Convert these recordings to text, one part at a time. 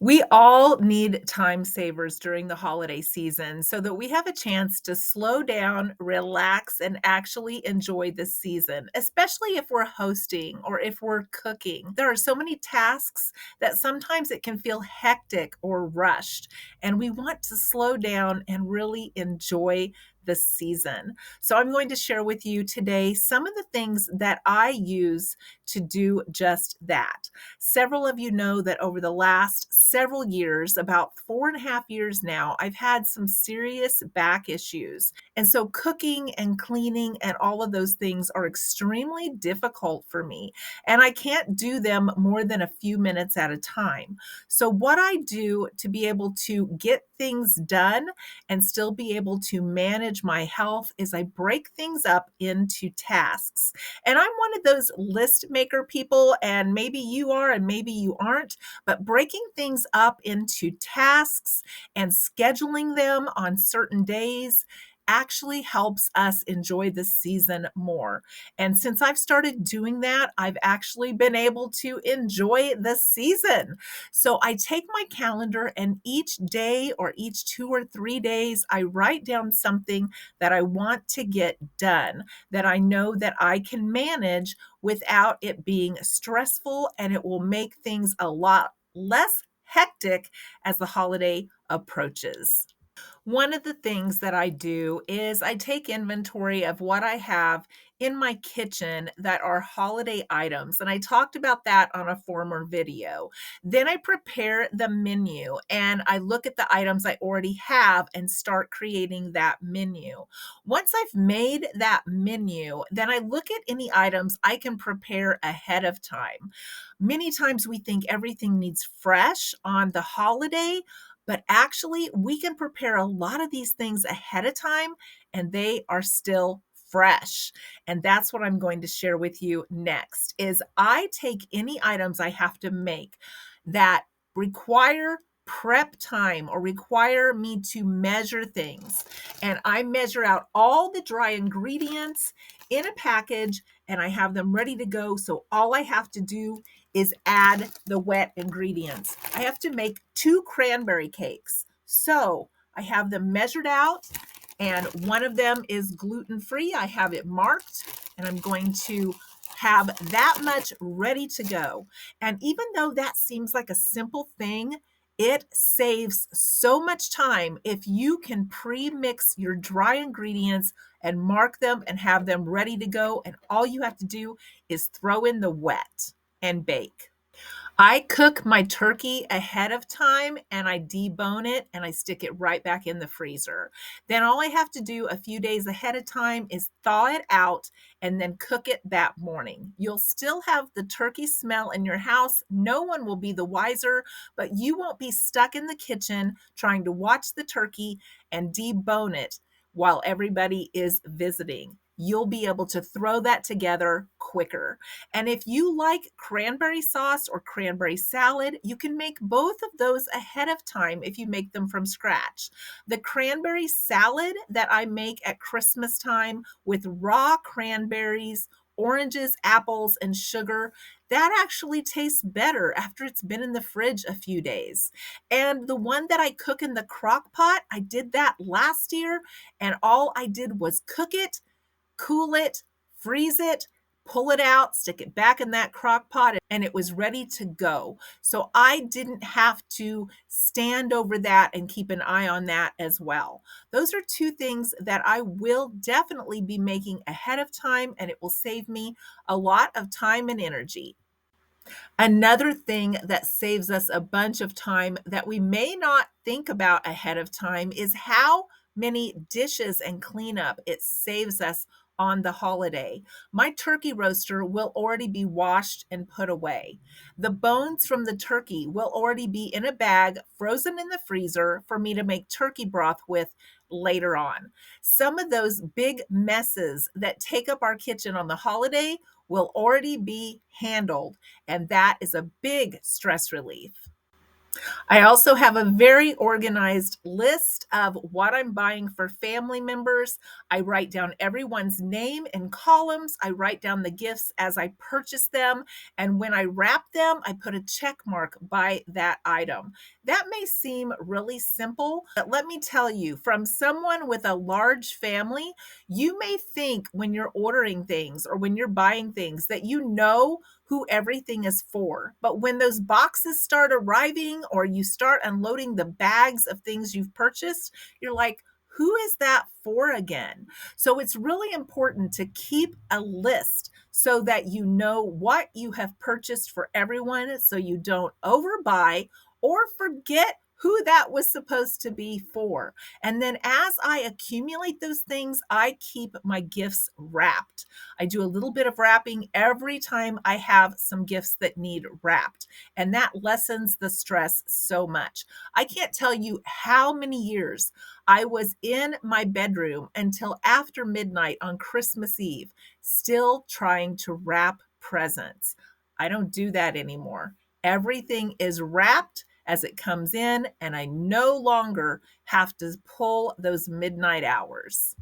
We all need time savers during the holiday season so that we have a chance to slow down, relax, and actually enjoy the season, especially if we're hosting or if we're cooking. There are so many tasks that sometimes it can feel hectic or rushed, and we want to slow down and really enjoy the season. So, I'm going to share with you today some of the things that I use to do just that. Several of you know that over the last several years, about 4.5 years now, I've had some serious back issues. And so cooking and cleaning and all of those things are extremely difficult for me. And I can't do them more than a few minutes at a time. So, what I do to be able to get things done and still be able to manage my health is I break things up into tasks. And I'm one of those list maker people, and maybe you are, and maybe you aren't, but breaking things up into tasks and scheduling them on certain days actually helps us enjoy the season more. And since I've started doing that, I've actually been able to enjoy the season. So I take my calendar, and each day or each 2 or 3 days, I write down something that I want to get done that I know that I can manage without it being stressful, and it will make things a lot less hectic as the holiday approaches. One of the things that I do is I take inventory of what I have in my kitchen that are holiday items. And I talked about that on a former video. Then I prepare the menu and I look at the items I already have and start creating that menu. Once I've made that menu, then I look at any items I can prepare ahead of time. Many times we think everything needs fresh on the holiday, but actually, we can prepare a lot of these things ahead of time and they are still fresh. And that's what I'm going to share with you next is I take any items I have to make that require prep time or require me to measure things, and I measure out all the dry ingredients in a package and I have them ready to go. So all I have to do is add the wet ingredients. I have to make 2 cranberry cakes. So I have them measured out, and one of them is gluten free. I have it marked, and I'm going to have that much ready to go. And even though that seems like a simple thing, it saves so much time if you can pre-mix your dry ingredients and mark them and have them ready to go. And all you have to do is throw in the wet and bake. I cook my turkey ahead of time and I debone it and I stick it right back in the freezer. Then all I have to do a few days ahead of time is thaw it out and then cook it that morning. You'll still have the turkey smell in your house. No one will be the wiser, but you won't be stuck in the kitchen trying to watch the turkey and debone it while everybody is visiting. You'll be able to throw that together quicker. And if you like cranberry sauce or cranberry salad, you can make both of those ahead of time if you make them from scratch. The cranberry salad that I make at Christmas time with raw cranberries, oranges, apples, and sugar, that actually tastes better after it's been in the fridge a few days. And the one that I cook in the crock pot, I did that last year, and all I did was cook it, cool it, freeze it, pull it out, stick it back in that crock pot, and it was ready to go. So I didn't have to stand over that and keep an eye on that as well. Those are 2 things that I will definitely be making ahead of time, and it will save me a lot of time and energy. Another thing that saves us a bunch of time that we may not think about ahead of time is how many dishes and cleanup it saves us on the holiday. My turkey roaster will already be washed and put away. The bones from the turkey will already be in a bag, frozen in the freezer for me to make turkey broth with later on. Some of those big messes that take up our kitchen on the holiday will already be handled, and that is a big stress relief. I also have a very organized list of what I'm buying for family members. I write down everyone's name in columns. I write down the gifts as I purchase them. And when I wrap them, I put a check mark by that item. That may seem really simple, but let me tell you, from someone with a large family, you may think when you're ordering things or when you're buying things that you know who everything is for. But when those boxes start arriving or you start unloading the bags of things you've purchased, you're like, who is that for again? So it's really important to keep a list so that you know what you have purchased for everyone so you don't overbuy or forget who that was supposed to be for. And then as I accumulate those things, I keep my gifts wrapped. I do a little bit of wrapping every time I have some gifts that need wrapped, and that lessens the stress so much. I can't tell you how many years I was in my bedroom until after midnight on Christmas Eve, still trying to wrap presents. I don't do that anymore. Everything is wrapped as it comes in, and I no longer have to pull those midnight hours.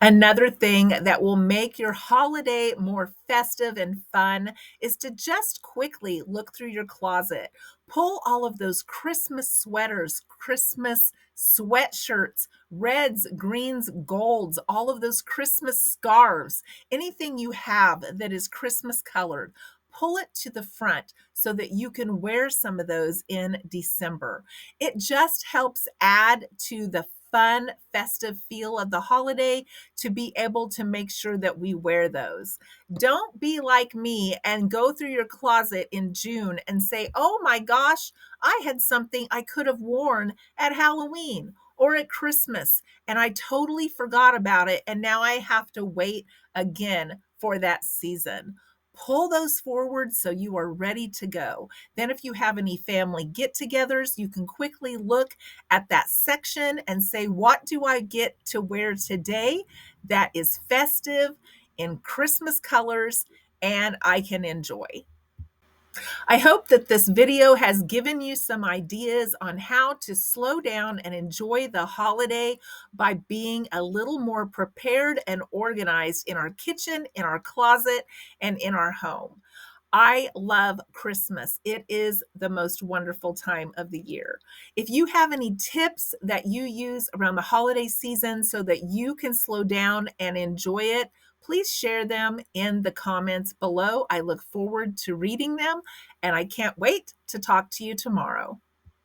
Another thing that will make your holiday more festive and fun is to just quickly look through your closet. Pull all of those Christmas sweaters, Christmas sweatshirts, reds, greens, golds, all of those Christmas scarves, anything you have that is Christmas colored. Pull it to the front so that you can wear some of those in December. It just helps add to the fun, festive feel of the holiday to be able to make sure that we wear those. Don't be like me and go through your closet in June and say, oh my gosh, I had something I could have worn at Halloween or at Christmas, and I totally forgot about it. And now I have to wait again for that season. Pull those forward so you are ready to go. Then, if you have any family get togethers, you can quickly look at that section and say, what do I get to wear today that is festive in Christmas colors and I can enjoy? I hope that this video has given you some ideas on how to slow down and enjoy the holiday by being a little more prepared and organized in our kitchen, in our closet, and in our home. I love Christmas. It is the most wonderful time of the year. If you have any tips that you use around the holiday season so that you can slow down and enjoy it, please share them in the comments below. I look forward to reading them, and I can't wait to talk to you tomorrow.